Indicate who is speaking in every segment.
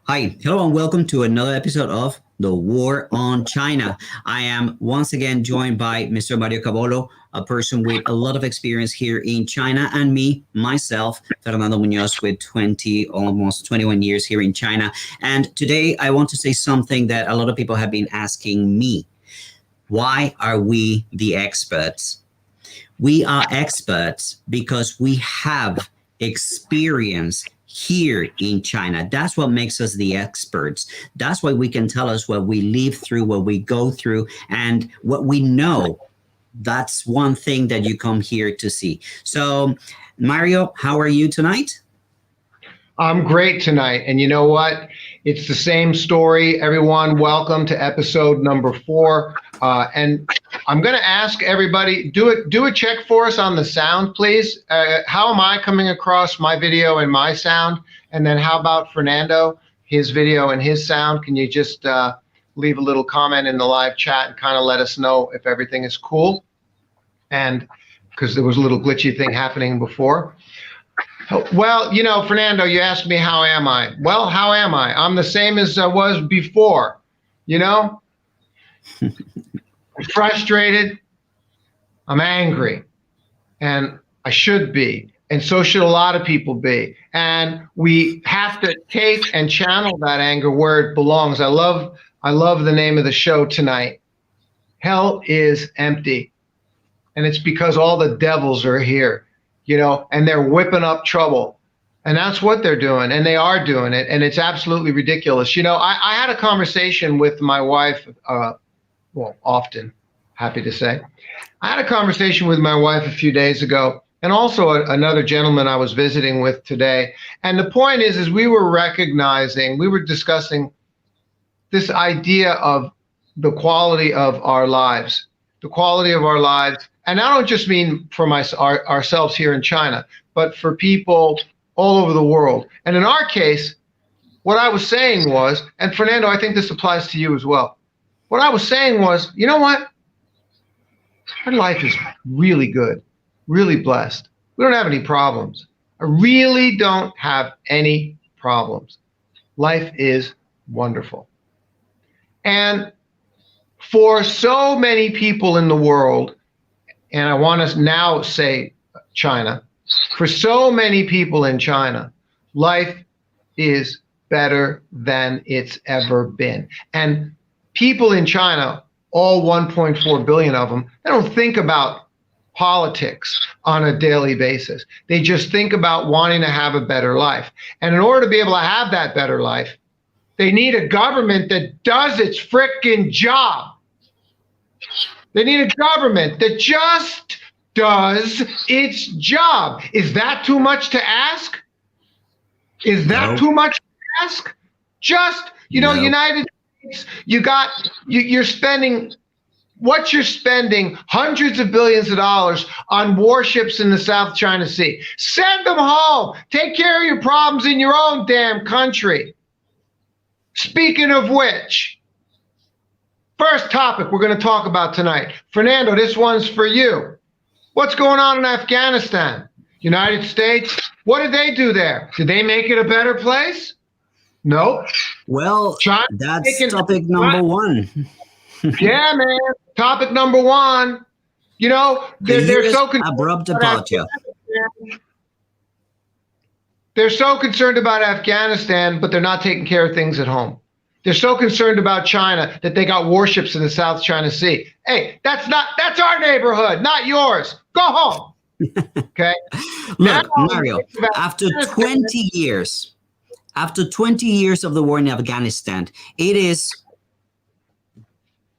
Speaker 1: Hi, hello, and welcome to another episode of The War on China. I am once again joined by Mr. Mario Cavolo, a person with a lot of experience here in China, and myself, Fernando Munoz, with almost 21 years here in China. And today I want to say something that a lot of people have been asking me. Why are we the experts? We are experts because we have experience here in China. That's what makes us the experts. That's why we can tell us what we live through, what we go through, and what we know. That's one thing that you come here to see. So, Mario, how are you tonight?
Speaker 2: I'm great tonight. And you know what? It's the same story. Everyone, welcome to episode number 4. And I'm going to ask everybody, do a check for us on the sound, please. How am I coming across my video and my sound? And then how about Fernando, his video and his sound? Can you just leave a little comment in the live chat and kind of let us know if everything is cool? And because there was a little glitchy thing happening before. Well, you know, Fernando, you asked me how am I? Well, how am I? I'm the same as I was before, you know? I'm frustrated, I'm angry, and I should be, and so should a lot of people be. And we have to take and channel that anger where it belongs. I love the name of the show tonight. Hell is empty. And it's because all the devils are here. You know, and they're whipping up trouble. And that's what they're doing, and they are doing it, and it's absolutely ridiculous. You know, I had a conversation with my wife, often, happy to say. I had a conversation with my wife a few days ago, and also another gentleman I was visiting with today. And the point is we were discussing this idea of the quality of our lives, And I don't just mean for ourselves here in China, but for people all over the world. And in our case, what I was saying was, and Fernando, I think this applies to you as well. What I was saying was, you know what? Our life is really good, really blessed. We don't have any problems. I really don't have any problems. Life is wonderful. And for so many people in the world, and I want to now say China, for so many people in China, life is better than it's ever been. And people in China, all 1.4 billion of them, they don't think about politics on a daily basis. They just think about wanting to have a better life. And in order to be able to have that better life, they need a government that does its frickin' job. They need a government that just does its job. Is that too much to ask? Is that too much to ask? Just, you know, United States, you're spending hundreds of billions of dollars on warships in the South China Sea. Send them home. Take care of your problems in your own damn country. Speaking of which, first topic we're going to talk about tonight. Fernando, this one's for you. What's going on in Afghanistan? United States, what did they do there? Did they make it a better place? No.
Speaker 1: Well, that's topic number 1.
Speaker 2: Yeah, man. Topic number 1. You know, they're so
Speaker 1: abrupt departure.
Speaker 2: They're so concerned about Afghanistan, but they're not taking care of things at home. They're so concerned about China that they got warships in the South China Sea. Hey, that's our neighborhood, not yours. Go home. Okay.
Speaker 1: Look, Mario, after 20 years of the war in Afghanistan, it is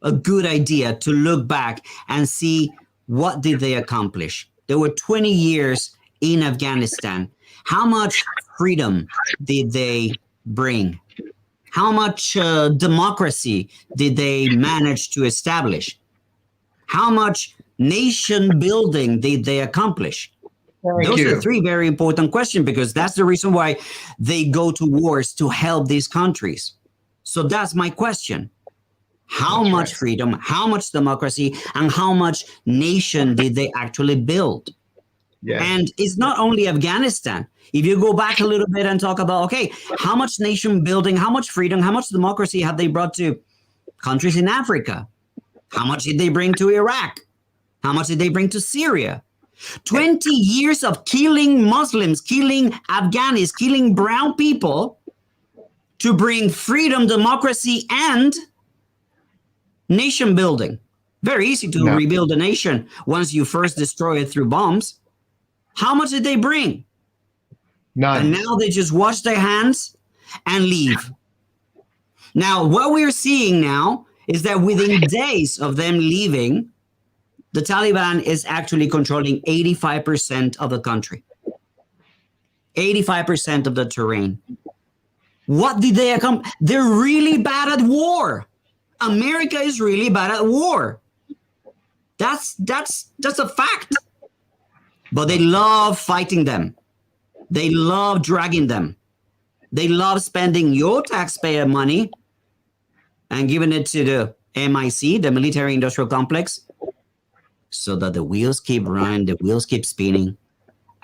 Speaker 1: a good idea to look back and see what did they accomplish. There were 20 years in Afghanistan. How much freedom did they bring? How much democracy did they manage to establish? How much nation building did they accomplish? Those are 3 very important questions, because that's the reason why they go to wars, to help these countries. So that's my question. How much freedom, how much democracy, and how much nation did they actually build?
Speaker 2: Yeah.
Speaker 1: And it's not only Afghanistan. If you go back a little bit and talk about, okay, how much nation building, how much freedom, how much democracy have they brought to countries in Africa? How much did they bring to Iraq? How much did they bring to Syria? 20 years of killing Muslims, killing Afghanis, killing brown people to bring freedom, democracy, and nation building. Very easy to rebuild a nation once you first destroy it through bombs. How much did they bring?
Speaker 2: None.
Speaker 1: And now they just wash their hands and leave. Now, what we're seeing now is that within days of them leaving, the Taliban is actually controlling 85% of the country, 85% of the terrain. What did they accomplish? They're really bad at war. America is really bad at war. That's a fact. But they love fighting them. They love dragging them. They love spending your taxpayer money and giving it to the MIC, the military industrial complex, so that the wheels keep running, the wheels keep spinning,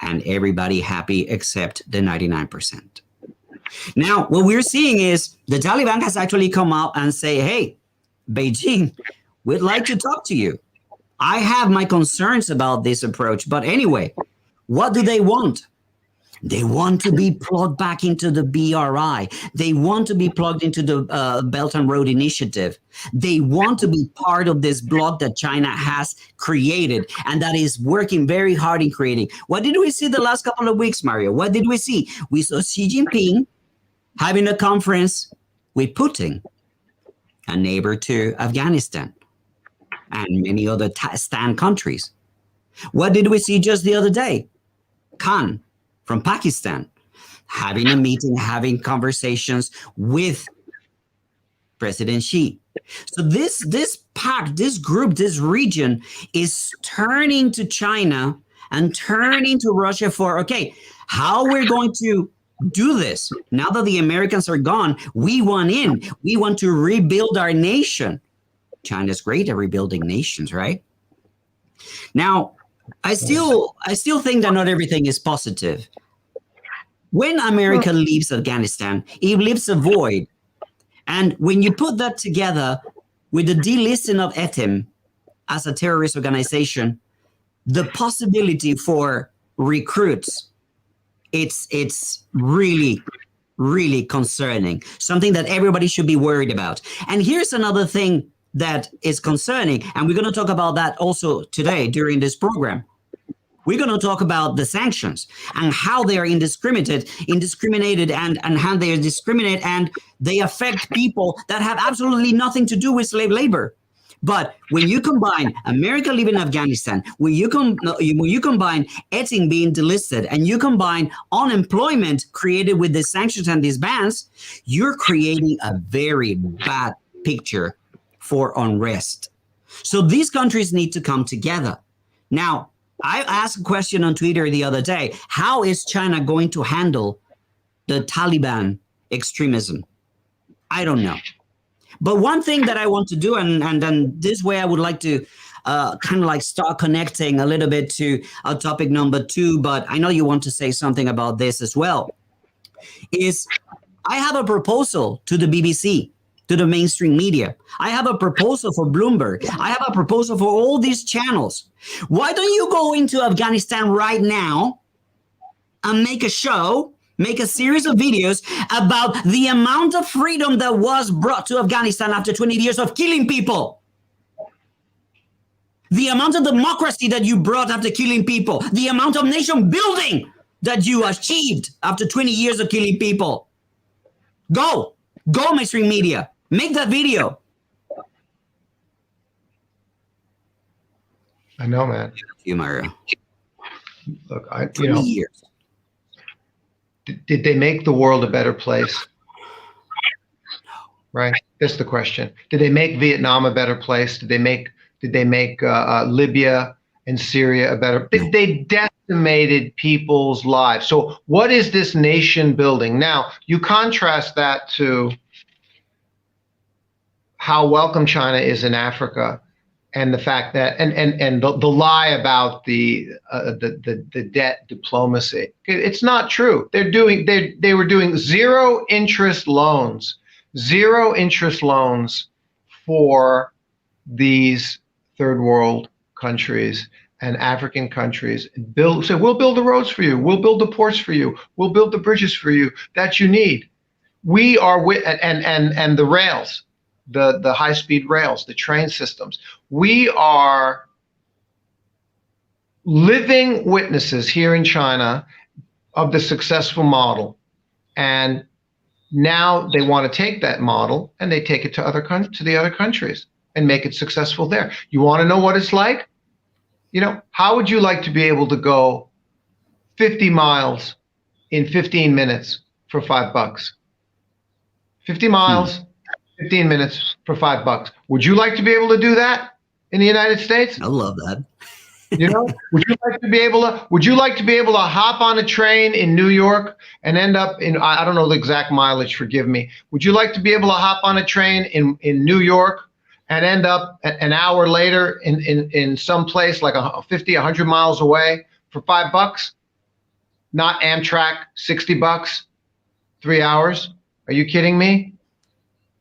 Speaker 1: and everybody happy except the 99%. Now, what we're seeing is the Taliban has actually come out and say, hey, Beijing, we'd like to talk to you. I have my concerns about this approach. But anyway, what do they want? They want to be plugged back into the BRI. They want to be plugged into the Belt and Road Initiative. They want to be part of this bloc that China has created and that is working very hard in creating. What did we see the last couple of weeks, Mario? What did we see? We saw Xi Jinping having a conference with Putin, a neighbor to Afghanistan, and many other Stan countries. What did we see just the other day? Khan from Pakistan having a meeting, having conversations with President Xi. So this pact, this group, this region is turning to China and turning to Russia for, okay, how we're going to do this. Now that the Americans are gone, we want in. We want to rebuild our nation. China's great at rebuilding nations, right? Now, I still think that not everything is positive. When America leaves Afghanistan, it leaves a void. And when you put that together with the delisting of ETIM as a terrorist organization, the possibility for recruits, it's really, really concerning, something that everybody should be worried about. And here's another thing that is concerning, and we're going to talk about that also today during this program. We're going to talk about the sanctions and how they are indiscriminated and how they are discriminate and they affect people that have absolutely nothing to do with slave labor. But when you combine America leaving Afghanistan, when you combine ETIM being delisted, and you combine unemployment created with the sanctions and these bans, you're creating a very bad picture for unrest. So these countries need to come together. Now, I asked a question on Twitter the other day. How is China going to handle the Taliban extremism? I don't know. But one thing that I want to do, and then this way I would like to kind of like start connecting a little bit to topic number 2, but I know you want to say something about this as well, is I have a proposal to the BBC, to the mainstream media. I have a proposal for Bloomberg. I have a proposal for all these channels. Why don't you go into Afghanistan right now and make a show, make a series of videos about the amount of freedom that was brought to Afghanistan after 20 years of killing people? The amount of democracy that you brought after killing people. The amount of nation building that you achieved after 20 years of killing people. Go mainstream media. Make that video.
Speaker 2: I know, man.
Speaker 1: You, Mario.
Speaker 2: Look,
Speaker 1: 20 years.
Speaker 2: Did they make the world a better place? Right. That's the question. Did they make Vietnam a better place? Did they make Libya and Syria a better? They decimated people's lives. So what is this nation building? Now you contrast that to how welcome China is in Africa, and the fact that and the lie about the debt diplomacy. It's not true. They were doing zero interest loans for these third world countries and African countries. Say, we'll build the roads for you, we'll build the ports for you, we'll build the bridges for you that you need. We are with and the rails, the high-speed rails, the train systems. We are living witnesses here in China of the successful model, and now they want to take that model and they take it to the other countries and make it successful there. You want to know what it's like? You know, how would you like to be able to go 50 miles in 15 minutes for $5? 50 miles, 15 minutes for $5. Would you like to be able to do that in the United States?
Speaker 1: I love that.
Speaker 2: You know, would you like to be able to hop on a train in New York and end up in, I don't know the exact mileage, forgive me. Would you like to be able to hop on a train in New York and end up an hour later in some place like 100 miles away for $5? Not Amtrak, $60, 3 hours. Are you kidding me?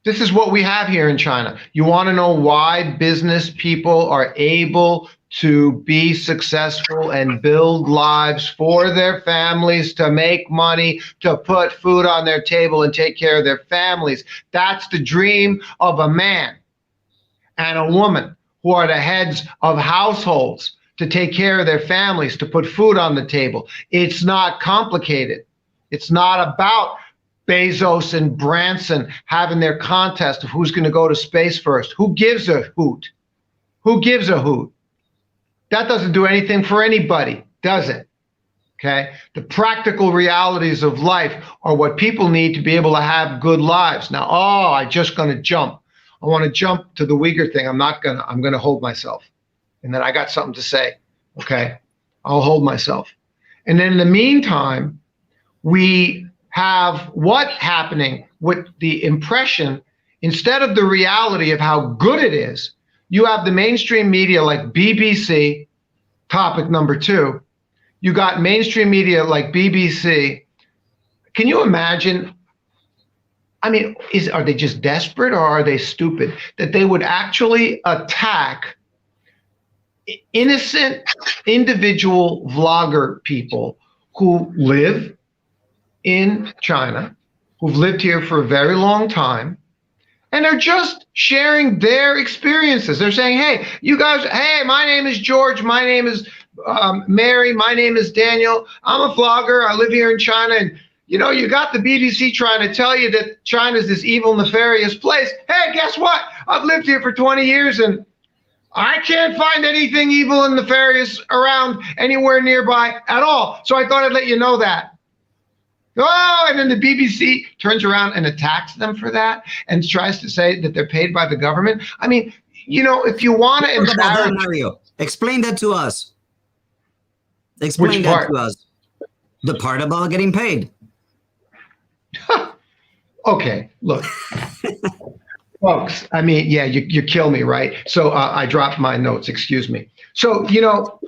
Speaker 2: This is what we have here in China. You want to know why business people are able to be successful and build lives for their families, to make money, to put food on their table and take care of their families. That's the dream of a man and a woman who are the heads of households, to take care of their families, to put food on the table. It's not complicated. It's not about Bezos and Branson having their contest of who's going to go to space first. Who gives a hoot? Who gives a hoot? That doesn't do anything for anybody, does it? Okay? The practical realities of life are what people need to be able to have good lives. Now, I'm just going to jump. I want to jump to the Uyghur thing. I'm going to hold myself. And then I got something to say. Okay? I'll hold myself. And then in the meantime, we have what happening with the impression, instead of the reality of how good it is, you have the mainstream media like BBC, topic number 2. You got mainstream media like BBC. Can you imagine? I mean, are they just desperate or are they stupid that they would actually attack innocent individual vlogger people who live in China, who've lived here for a very long time, and they're just sharing their experiences. They're saying, hey, you guys, hey, my name is George, my name is Mary, my name is Daniel, I'm a vlogger, I live here in China, and you know, you got the BBC trying to tell you that China's this evil, nefarious place. Hey, guess what? I've lived here for 20 years and I can't find anything evil and nefarious around anywhere nearby at all. So I thought I'd let you know that. Oh, and then the BBC turns around and attacks them for that and tries to say that they're paid by the government. I mean, you know, if you want to embarrass...
Speaker 1: Mario, explain that to us. Explain that to us. The part about getting paid.
Speaker 2: Okay, look. Folks, I mean, yeah, you kill me, right? So I dropped my notes, excuse me. So, you know,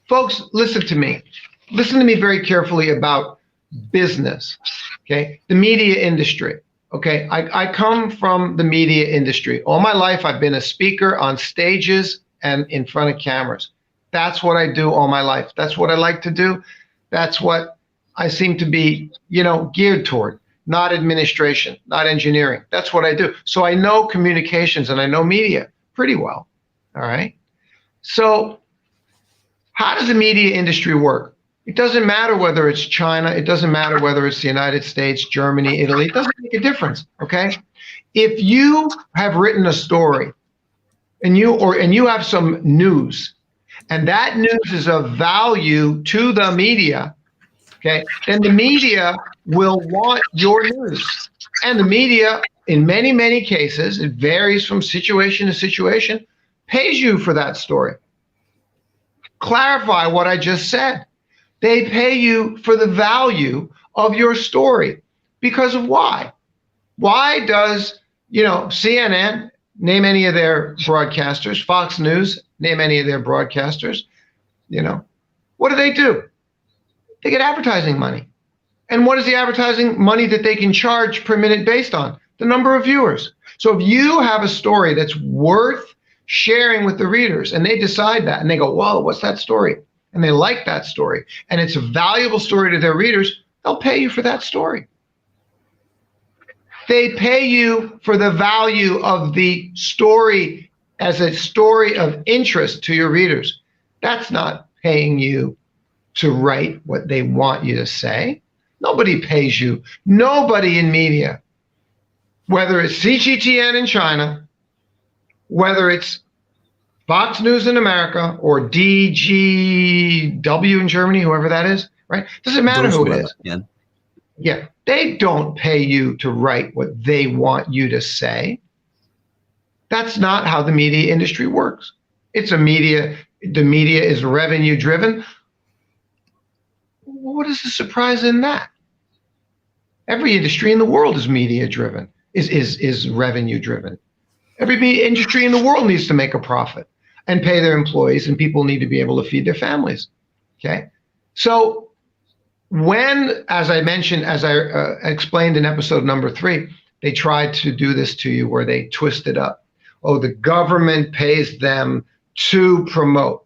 Speaker 2: folks, listen to me. Listen to me very carefully about business, okay? The media industry, okay? I come from the media industry. All my life, I've been a speaker on stages and in front of cameras. That's what I do all my life. That's what I like to do. That's what I seem to be, you know, geared toward. Not administration, not engineering. That's what I do. So I know communications and I know media pretty well, all right? So how does the media industry work? It doesn't matter whether it's China. It doesn't matter whether it's the United States, Germany, Italy. It doesn't make a difference, okay? If you have written a story and you have some news, and that news is of value to the media, okay, then the media will want your news. And the media, in many, many cases, it varies from situation to situation, pays you for that story. Clarify what I just said. They pay you for the value of your story. Because of why? Why does, you know, CNN, name any of their broadcasters. Fox News, name any of their broadcasters. What do? They get advertising money. And what is the advertising money that they can charge per minute based on? The number of viewers. So if you have a story that's worth sharing with the readers, and they decide that, and they go, whoa, what's that story? And they like that story, and it's a valuable story to their readers, they'll pay you for that story. They pay you for the value of the story as a story of interest to your readers. That's not paying you to write what they want you to say. Nobody pays you. Nobody in media, whether it's CGTN in China, whether it's Fox News in America or DGW in Germany, whoever that is, right? Doesn't matter who it is. Yeah, they don't pay you to write what they want you to say. That's not how the media industry works. The media is revenue driven. What is the surprise in that? Every industry in the world is media driven, is revenue driven. Every industry in the world needs to make a profit and pay their employees, and people need to be able to feed their families. Okay, so when, as I mentioned, as I explained in episode number 3, they tried to do this to you where they twist it up. Oh, the government pays them to promote.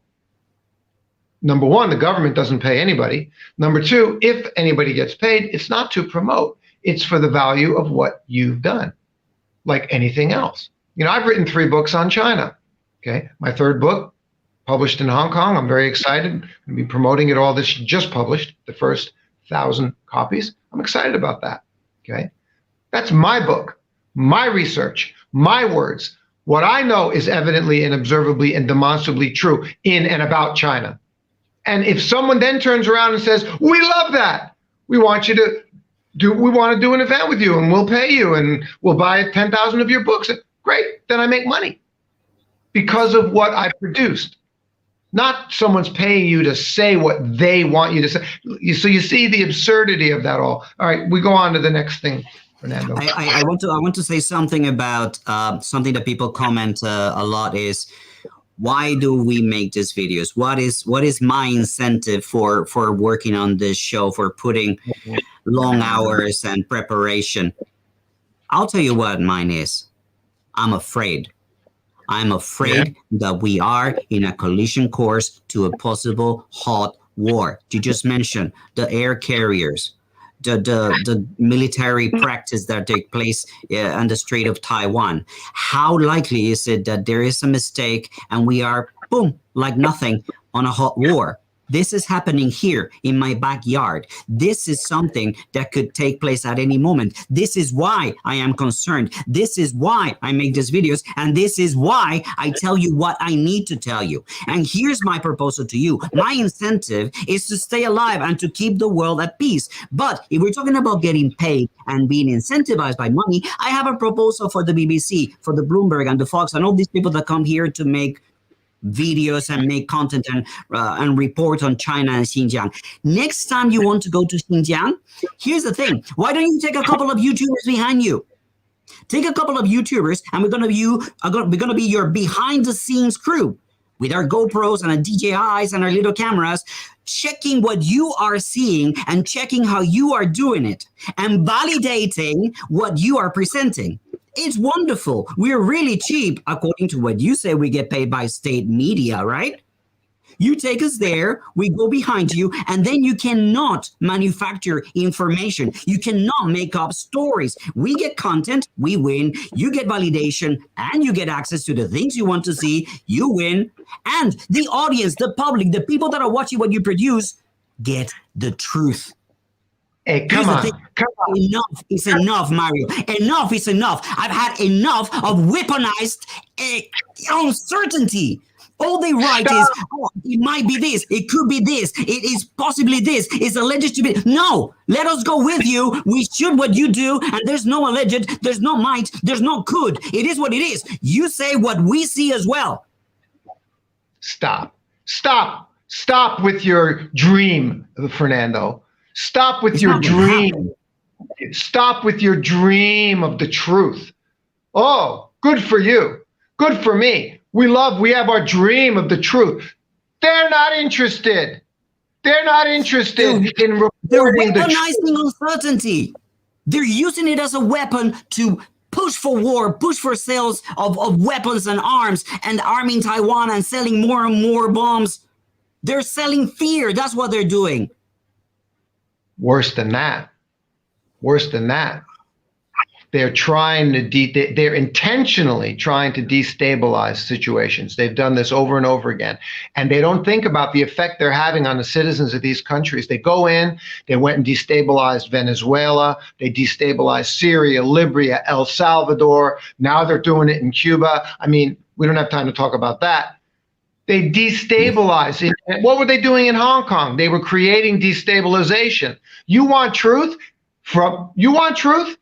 Speaker 2: Number one, the government doesn't pay anybody. Number two, if anybody gets paid, it's not to promote. It's for the value of what you've done, like anything else. I've written 3 books on China. Okay, my 3rd book, published in Hong Kong. I'm very excited. I'm going to be promoting it all. This just published, the first 1,000 copies. I'm excited about that. Okay, that's my book, my research, my words. What I know is evidently and observably and demonstrably true in and about China. And if someone then turns around and says, we love that, we want to do an event with you and we'll pay you and we'll buy 10,000 of your books, great, then I make money because of what I produced. Not someone's paying you to say what they want you to say. So you see the absurdity of that all. All right, we go on to the next thing, Fernando.
Speaker 1: I want to say something about something that people comment a lot is, why do we make these videos? What is my incentive for working on this show, for putting long hours and preparation? I'll tell you what mine is. I'm afraid. I'm afraid that we are in a collision course to a possible hot war. You just mentioned the air carriers, the military practice that take place on the Strait of Taiwan. How likely is it that there is a mistake and we are, boom, like nothing on a hot war? This is happening here in my backyard. This is something that could take place at any moment. This is why I am concerned. This is why I make these videos. And this is why I tell you what I need to tell you. And here's my proposal to you. My incentive is to stay alive and to keep the world at peace. But if we're talking about getting paid and being incentivized by money, I have a proposal for the BBC, for the Bloomberg and the Fox and all these people that come here to make videos and make content and report on China and Xinjiang. Next time you want to go to Xinjiang, here's the thing. Why don't you take a couple of YouTubers behind you? Take a couple of YouTubers and we're going to be your behind the scenes crew with our GoPros and our DJIs and our little cameras, checking what you are seeing and checking how you are doing it and validating what you are presenting. It's wonderful. We're really cheap, according to what you say. We get paid by state media, right? You take us there, we go behind you, and then you cannot manufacture information. You cannot make up stories. We get content, we win, you get validation, and you get access to the things you want to see, you win, and the audience, the public, the people that are watching what you produce get the truth.
Speaker 2: Hey, come on.
Speaker 1: Enough is enough, Mario. Enough is enough. I've had enough of weaponized uncertainty. All they write is, oh, it might be this, it could be this, it is possibly this, it's alleged to be. No, let us go with you. We should what you do, and there's no alleged, there's no might, there's no could. It is what it is. You say what we see as well. Stop
Speaker 2: with your dream, Fernando. Stop with your dream. Stop with your dream of the truth. Oh, good for you. Good for me. We have our dream of the truth. They're not interested. They're not interested in reporting
Speaker 1: they're
Speaker 2: the truth.
Speaker 1: weaponizing uncertainty. They're using it as a weapon to push for war, push for sales of weapons and arms, and arming Taiwan and selling more and more bombs. They're selling fear. That's what they're doing.
Speaker 2: Worse than that. They're trying to they're intentionally trying to destabilize situations. They've done this over and over again, and they don't think about the effect they're having on the citizens of these countries. They go in, they went and destabilized Venezuela, they destabilized Syria, Libya, El Salvador. Now they're doing it in Cuba. I mean, we don't have time to talk about that. They destabilized it. What were they doing in Hong Kong? They were creating destabilization. You want truth? You want truth?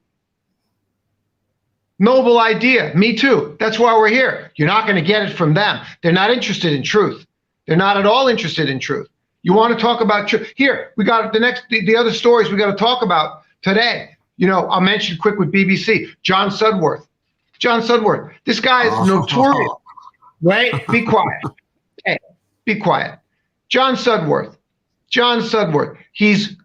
Speaker 2: Noble idea. Me too. That's why we're here. You're not going to get it from them. They're not interested in truth. They're not at all interested in truth. You want to talk about truth? Here, we got the other stories we got to talk about today. You know, I'll mention quick with BBC. John Sudworth. This guy is notorious. Right? Be quiet. Hey, be quiet. John Sudworth. He's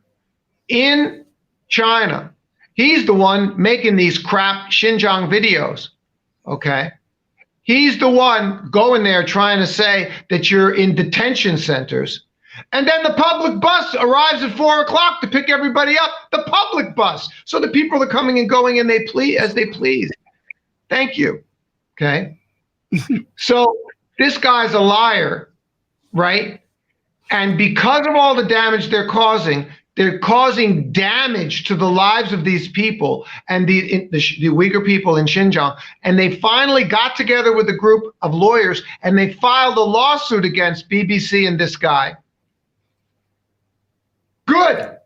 Speaker 2: in China. He's the one making these crap Xinjiang videos, okay? He's the one going there trying to say that you're in detention centers. And then the public bus arrives at 4 o'clock to pick everybody up, the public bus. So the people are coming and going and as they please. Thank you, okay? So this guy's a liar, right? And because of all the damage they're causing damage to the lives of these people and the Uyghur people in Xinjiang. And they finally got together with a group of lawyers and they filed a lawsuit against BBC and this guy. Good.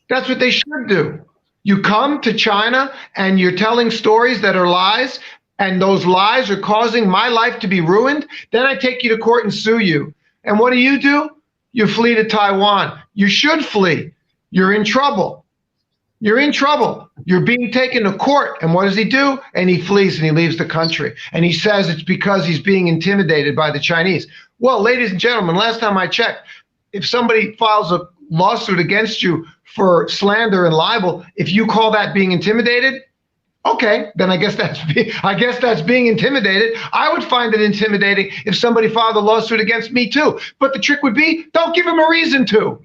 Speaker 2: That's what they should do. You come to China and you're telling stories that are lies, and those lies are causing my life to be ruined. Then I take you to court and sue you. And what do? You flee to Taiwan. You should flee. You're in trouble. You're being taken to court. And what does he do? And he flees and he leaves the country. And he says it's because he's being intimidated by the Chinese. Well, ladies and gentlemen, last time I checked, if somebody files a lawsuit against you for slander and libel, if you call that being intimidated, okay, then I guess that's being intimidated. I would find it intimidating if somebody filed a lawsuit against me too. But the trick would be, don't give him a reason to.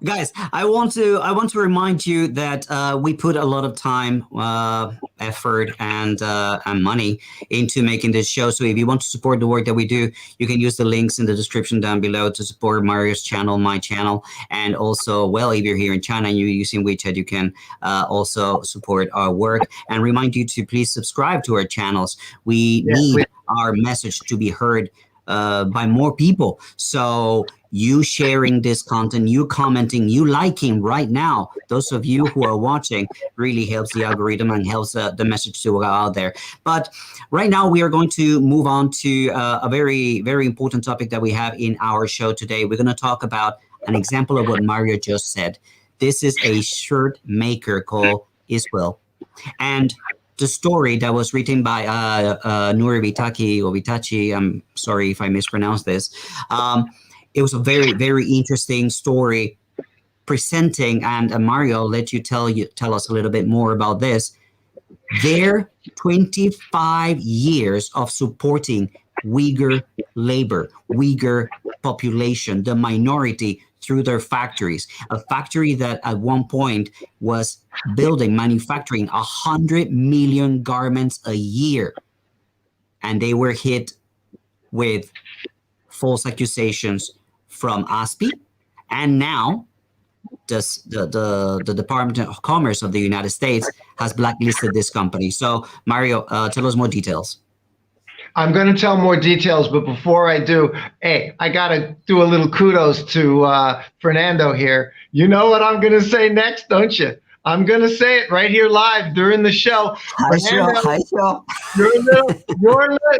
Speaker 1: Guys, I want to remind you that we put a lot of time, effort, and money into making this show. So if you want to support the work that we do, you can use the links in the description down below to support Mario's channel, my channel, and also, well, if you're here in China and you're using WeChat, you can also support our work. And remind you to please subscribe to our channels. We need our message to be heard by more people. So you sharing this content, you commenting, you liking right now, those of you who are watching, really helps the algorithm and helps the message to go out there. But right now we are going to move on to a very, very important topic that we have in our show today. We're going to talk about an example of what Mario just said. This is a shirt maker called Esquel. And the story that was written by Nuri Vitachi, I'm sorry if I mispronounced this. It was a very, very interesting story presenting, and Mario, I'll let you tell us a little bit more about this. Their 25 years of supporting Uyghur labor, Uyghur population, the minority, through their factories, a factory that at one point was manufacturing 100 million garments a year. And they were hit with false accusations from ASPI. And now the Department of Commerce of the United States has blacklisted this company. So Mario, tell us more details.
Speaker 2: I'm going to tell more details, but before I do, hey, I got to do a little kudos to Fernando here. You know what I'm going to say next, don't you? I'm going to say it right here live during the show. Fernando,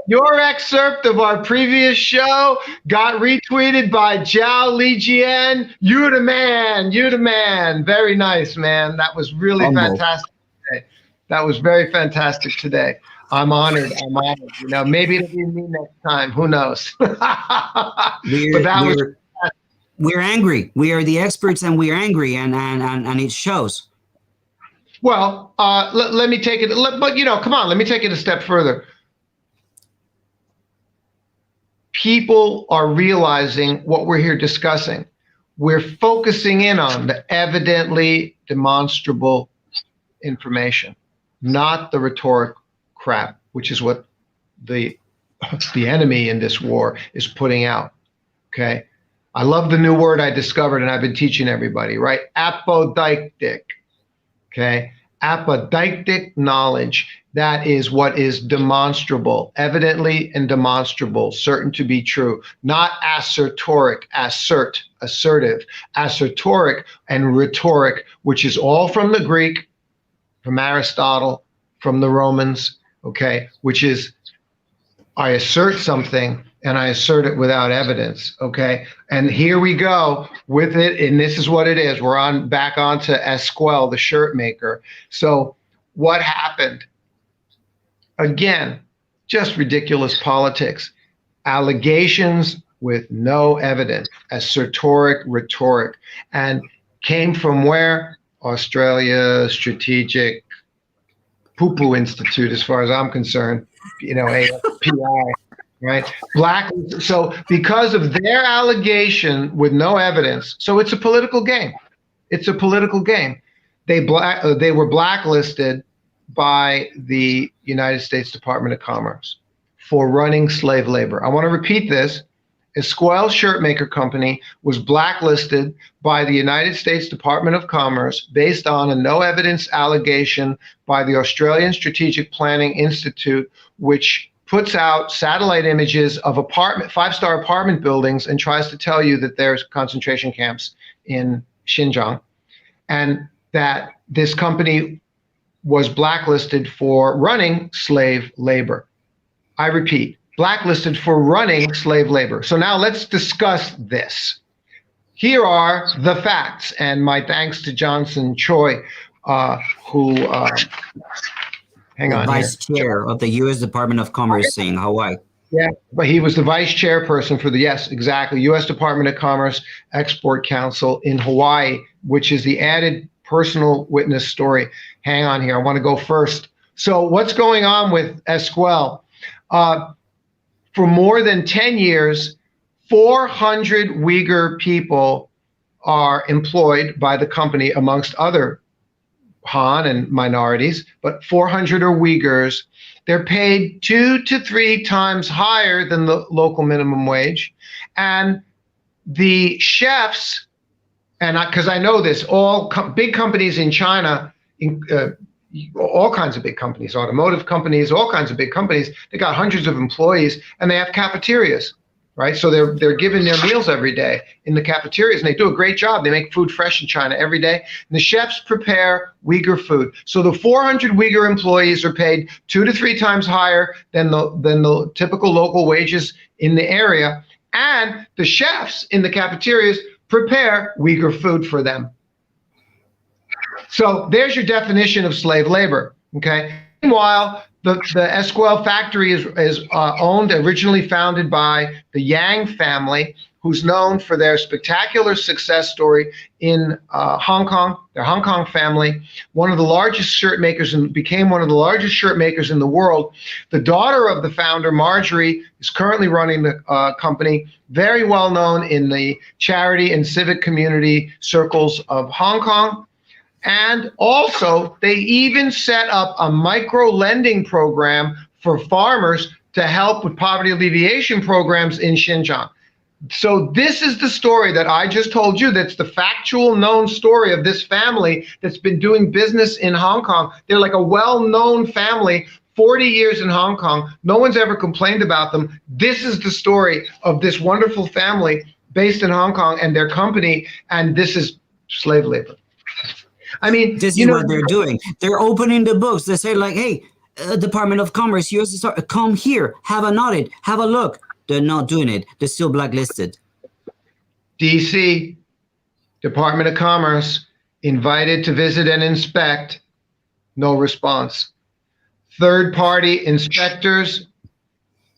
Speaker 2: your excerpt of our previous show got retweeted by Zhao Lijian. You're the man. Very nice, man. That was really fantastic today. That was very fantastic today. I'm honored. I'm honored. You know, maybe it'll be me next time. Who knows? But that was.
Speaker 1: We're angry. We are the experts, and we're angry, and it shows.
Speaker 2: Well, let me take it. But you know, come on. Let me take it a step further. People are realizing what we're here discussing. We're focusing in on the evidently demonstrable information, not the rhetoric crap, which is what the enemy in this war is putting out. Okay. I love the new word I discovered, and I've been teaching everybody, right? Apodeictic. Okay. Apodeictic knowledge. That is what is demonstrable, evidently and demonstrable, certain to be true, not assertoric, assertive, assertoric and rhetoric, which is all from the Greek, from Aristotle, from the Romans, okay, which is I assert something and I assert it without evidence, okay? And here we go with it, and this is what it is. We're back onto Esquel, the Shirtmaker. So what happened? Again, just ridiculous politics. Allegations with no evidence, assertoric rhetoric, and came from where? Australia Strategic Poo-Poo Institute, as far as I'm concerned, you know, AFPI, right? Black. So because of their allegation with no evidence, so it's a political game. It's a political game. They were blacklisted by the United States Department of Commerce for running slave labor. I want to repeat this. Esquel Shirtmaker Company was blacklisted by the United States Department of Commerce based on a no evidence allegation by the Australian Strategic Planning Institute, which puts out satellite images of five-star apartment buildings and tries to tell you that there's concentration camps in Xinjiang, and that this company was blacklisted for running slave labor. I repeat, blacklisted for running slave labor. So now let's discuss this. Here are the facts, and my thanks to Johnson Choi, who, hang on,
Speaker 1: Vice Chair of the U.S. Department of Commerce in Hawaii.
Speaker 2: Yeah, but he was the vice chairperson for the, yes, exactly, U.S. Department of Commerce Export Council in Hawaii, which is the added personal witness story. Hang on here, I want to go first. So what's going on with Esquel? For more than 10 years, 400 Uyghur people are employed by the company, amongst other Han and minorities, but 400 are Uyghurs. They're paid 2 to 3 times higher than the local minimum wage. And the chefs, and because I know this, all big companies in China, all kinds of big companies, automotive companies, all kinds of big companies, they got hundreds of employees, and they have cafeterias, right? So they're given their meals every day in the cafeterias, and they do a great job. They make food fresh in China every day. And the chefs prepare Uyghur food. So the 400 Uyghur employees are paid 2 to 3 times higher than the typical local wages in the area. And the chefs in the cafeterias prepare Uyghur food for them. So there's your definition of slave labor, okay? Meanwhile, the Esquel factory is owned, originally founded by the Yang family, who's known for their spectacular success story in Hong Kong, their Hong Kong family, one of the largest shirt makers, and became one of the largest shirt makers in the world. The daughter of the founder, Marjorie, is currently running the company, very well known in the charity and civic community circles of Hong Kong. And also, they even set up a micro-lending program for farmers to help with poverty alleviation programs in Xinjiang. So this is the story that I just told you. That's the factual known story of this family that's been doing business in Hong Kong. They're like a well-known family, 40 years in Hong Kong. No one's ever complained about them. This is the story of this wonderful family based in Hong Kong and their company, and this is slave labor. I mean,
Speaker 1: this is what they're doing. They're opening the books. They say like, hey, Department of Commerce, USSR, come here, have an audit, have a look. They're not doing it. They're still blacklisted.
Speaker 2: DC, Department of Commerce, invited to visit and inspect, no response. third-party inspectors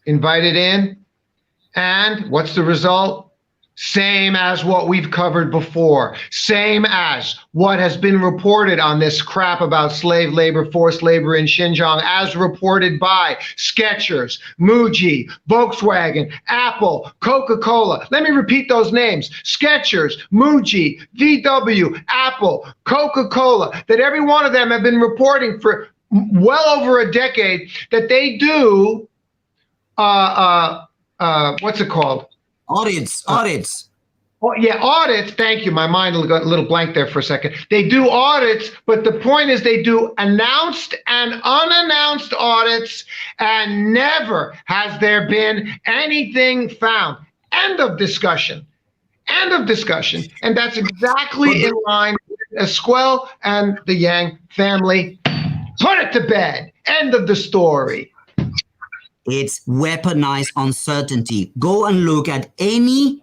Speaker 2: invited in. And what's the result? Same as what we've covered before. Same as what has been reported on this crap about slave labor, forced labor in Xinjiang, as reported by Skechers, Muji, Volkswagen, Apple, Coca-Cola. Let me repeat those names. Skechers, Muji, VW, Apple, Coca-Cola, that every one of them have been reporting for well over a decade that they do, what's it called?
Speaker 1: Audits.
Speaker 2: Oh, yeah, audits. Thank you. My mind got a little blank there for a second. They do audits, but the point is they do announced and unannounced audits, and never has there been anything found. End of discussion. End of discussion. And that's exactly in line with Esquel and the Yang family. Put it to bed. End of the story.
Speaker 1: It's weaponized uncertainty. Go and look at any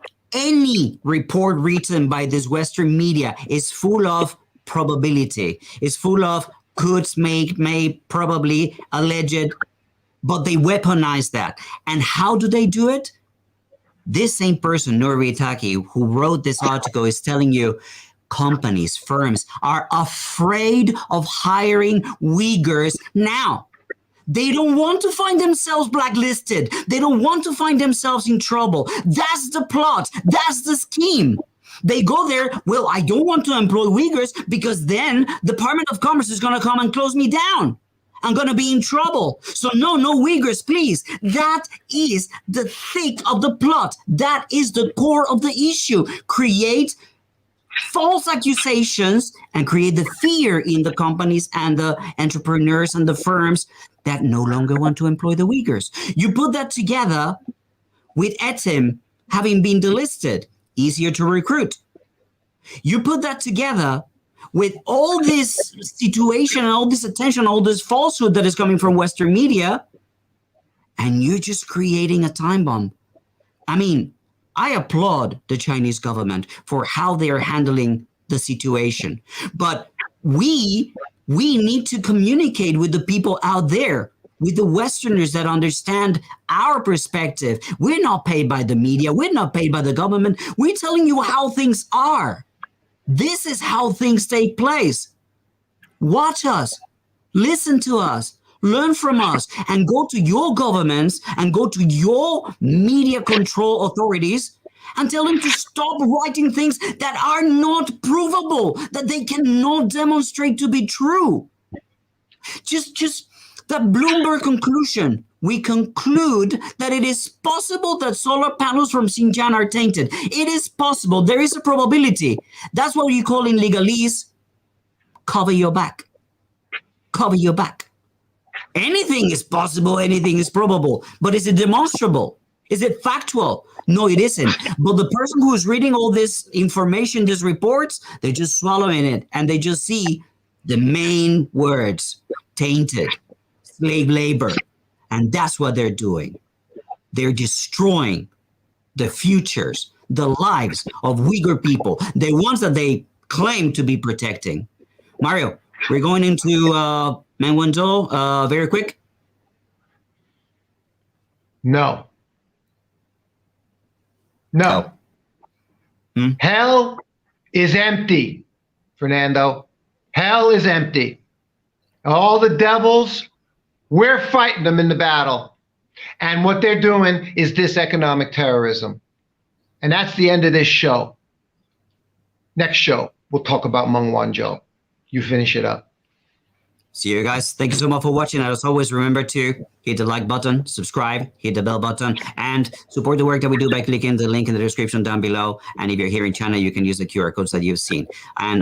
Speaker 1: report written by this Western media is full of probability. It's full of could, may, probably, alleged, but they weaponize that. And how do they do it? This same person, Nuri Taki, who wrote this article, is telling you companies, firms are afraid of hiring Uyghurs now. They don't want to find themselves blacklisted. They don't want to find themselves in trouble. That's the plot. That's the scheme. They go there, well, I don't want to employ Uyghurs because then the Department of Commerce is going to come and close me down. I'm going to be in trouble. So no Uyghurs, please. That is the thick of the plot. That is the core of the issue. Create false accusations and create the fear in the companies and the entrepreneurs and the firms that no longer want to employ the Uyghurs. You put that together with Etim having been delisted, easier to recruit. You put that together with all this situation and all this attention, all this falsehood that is coming from Western media, and you're just creating a time bomb. I mean, I applaud the Chinese government for how they are handling the situation. But we need to communicate with the people out there, with the Westerners that understand our perspective. We're not paid by the media. We're not paid by the government. We're telling you how things are. This is how things take place. Watch us, listen to us, learn from us, and go to your governments and go to your media control authorities and tell them to stop writing things that are not provable, that they cannot demonstrate to be true. Just the Bloomberg conclusion. We conclude that it is possible that solar panels from Xinjiang are tainted. It is possible. There is a probability. That's what you call in legalese, cover your back. Cover your back. Anything is possible. Anything is probable. But is it demonstrable? Is it factual? No, it isn't. But the person who is reading all this information, these reports, they're just swallowing it. And they just see the main words, tainted, slave labor. And that's what they're doing. They're destroying the futures, the lives of Uyghur people, the ones that they claim to be protecting. Mario, we're going into Menwenzhou very quick.
Speaker 2: No. Hell is empty, Fernando. Hell is empty. All the devils, we're fighting them in the battle. And what they're doing is this economic terrorism. And that's the end of this show. Next show, we'll talk about Menwenzhou. You finish it up.
Speaker 1: See you guys. Thank you so much for watching. As always, remember to hit the like button, subscribe, hit the bell button, and support the work that we do by clicking the link in the description down below. And if you're here in China, you can use the QR codes that you've seen. And